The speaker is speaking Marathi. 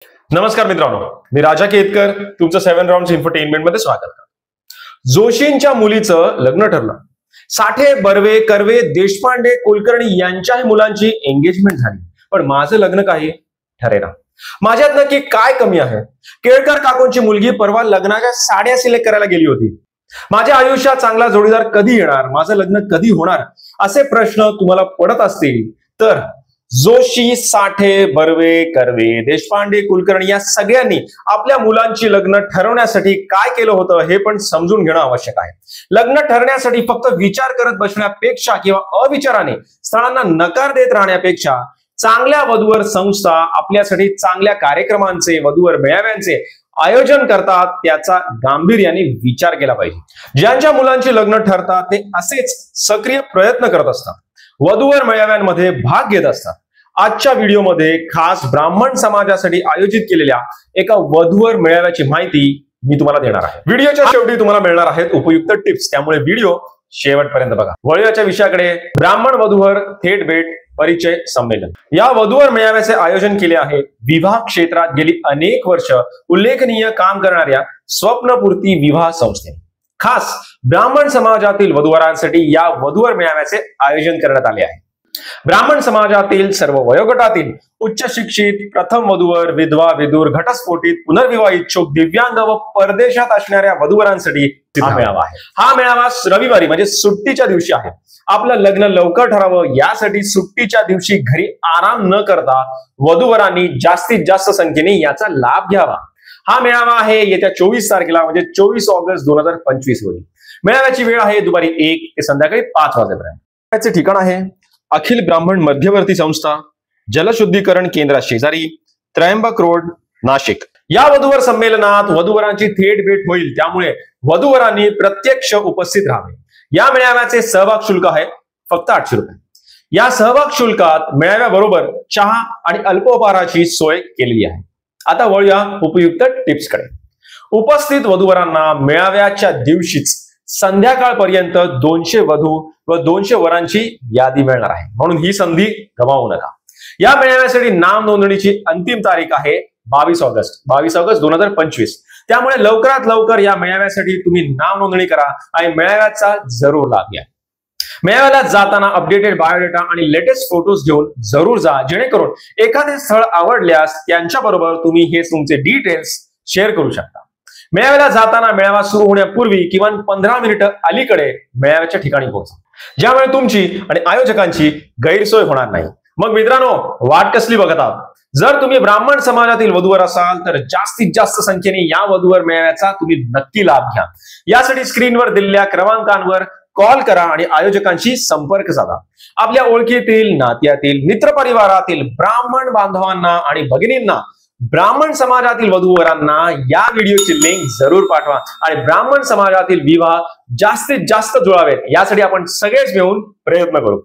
नमस्कार मित्रांनो, मी राजा केतकर तुमचं 7 राउंड्स इन्फोटेनमेंट मध्ये स्वागत करतो। जोशींच्या मुलीचं लग्न ठरलं। साठे, बर्वे, कर्वे, देशपांडे, कुलकर्णी यांच्याही मुलांची एंगेजमेंट झाली, पण माझं लग्न काही ठरेना। माझ्यात नक्की काय कमी आहे? केळकर काकूंची मुलगी परवा लग्नाच्या साड्या सिलेक्ट करायला गेली होती। माझ्या आयुष्यात चांगला जोडीदार कधी येणार, माझं लग्न कधी होणार, असे प्रश्न तुम्हाला पडत असतील तर जोशी, साठे, बर्वे, कर्वे, देशपांडे, कुलकर्णी या सगळ्यांनी आपल्या मुलांची लग्न ठरवण्यासाठी काय केलं होतं हे पण समजून घेणं आवश्यक आहे। लग्न ठरण्यासाठी फक्त विचार करत बसण्यापेक्षा किंवा अविचाराने स्थळांना नकार देत राहण्यापेक्षा चांगल्या वधूवर संस्था आपल्यासाठी चांगल्या कार्यक्रमांचे, वधूवर मेळाव्यांचे आयोजन करतात, त्याचा गांभीर्याने विचार केला पाहिजे। ज्यांच्या मुलांची लग्न ठरतात ते असेच सक्रिय प्रयत्न करत असतात, वधूवर मेळाव्यांमध्ये भाग घेत असतात। आजच्या व्हिडिओमध्ये खास ब्राह्मण समाजासाठी आयोजित केलेल्या एका वधूवर मेळाव्याची माहिती मी तुम्हाला देणार आहे। व्हिडिओच्या शेवटी तुम्हाला मिळणार आहेत उपयुक्त टिप्स, त्यामुळे व्हिडिओ शेवटपर्यंत बघा। वळूयाच्या विषयाकडे, ब्राह्मण वधूवर थेट भेट परिचय संमेलन। या वधूवर मेळाव्याचे आयोजन केले आहे विवाह क्षेत्रात गेली अनेक वर्ष उल्लेखनीय काम करणाऱ्या स्वप्नपूर्ती विवाह संस्थेने। खास ब्राह्मण समाजातील वधूवरांसाठी या वधूवर मेळाव्याचे आयोजन करण्यात आले आहे। ब्राह्मण समाजातील सर्व वयोगटातील उच्च शिक्षित, प्रथम वधूवर, विधवा, विदूर, घटस्फोटित, पुनर्विवाह इच्छुक, दिव्यांग व परदेशात असणाऱ्या वधूवरांसाठी हा मेळावा आहे। हा मेळावा रविवारी म्हणजे सुट्टीच्या दिवशी आहे। आपलं लग्न लवकर ठरावं यासाठी सुट्टीच्या दिवशी घरी आराम न करता वधूवरांनी जास्तीत जास्त संख्येने याचा लाभ घ्यावा। हा मेळावा आहे येत्या 24 तारखेला म्हणजे 24 ऑगस्ट 2025 रोजी। मेळाव्याची वेळ आहे दुपारी 1 ते संध्याकाळी 5 वाजेपर्यंत। मेळाव्याचे ठिकाण आहे अखिल ब्राह्मण मध्यवर्ती संस्था, जलशुद्धीकरण केंद्रा शेजारी, त्र्यंबक रोड, नाशिक। या वधूवर संमेलनात वधूवरांची थेट भेट होईल, त्यामुळे वधूवरांनी प्रत्यक्ष उपस्थित राहावे। या मेळाव्याचे सहभाग शुल्क आहे फक्त 800 रुपये। या सहभाग शुल्कात मेळाव्याबरोबर चहा आणि अल्पोपहाराची सोय केलेली आहे। आता वळूया उपयुक्त टिप्सकडे। उपस्थित वधूवरांना मेळाव्याच्या दिवशीच संध्याकाळपर्यंत 200 वधू व 200 वरांची यादी मिळणार आहे, म्हणून ही संधी गमावू नका। या मेळाव्यासाठी नाव नोंदणीची अंतिम तारीख आहे 22 ऑगस्ट 2025। त्यामुळे लवकरात लवकर या मेळाव्यासाठी तुम्ही नाव नोंदणी करा आणि मेळाव्याचा जरूर लाभ घ्या। मेळाव्याला जाताना अपडेटेड बायोडेटा आणि लेटेस्ट फोटोज घेऊन जरूर जा, जेणेकरून एखादे स्थळ आवडल्यास त्यांच्याबरोबर तुम्ही हे तुमचे डिटेल्स शेअर करू शकता। मेळाव्याला जाताना मेळावा सुरू होण्यापूर्वी किमान 15 मिनिटं अलीकडे मेळाव्याच्या ठिकाणी पोहोचा, ज्यामुळे तुमची आणि आयोजकांची गैरसोय होणार नाही। मग मित्रांनो, वाट कसली बघत आहात? जर तुम्ही ब्राह्मण समाजातील वधूवर असाल तर जास्तीत जास्त संख्येने या वधूवर मेळाव्याचा तुम्ही नक्की लाभ घ्या। यासाठी स्क्रीनवर दिलेल्या क्रमांकांवर कॉल करा आणि आयोजकांशी संपर्क साधा। आपल्या ओळखीतील, नात्यातील, मित्रपरिवारातील ब्राह्मण बांधवांना आणि भगिनींना ब्राह्मण समाजातील वधूवरांना या व्हिडिओची लिंक जरूर पाठवा आणि ब्राह्मण समाजातील विवाह जास्तीत जास्त जुळावेत यासाठी आपण सगळेच मिळून प्रयत्न करू।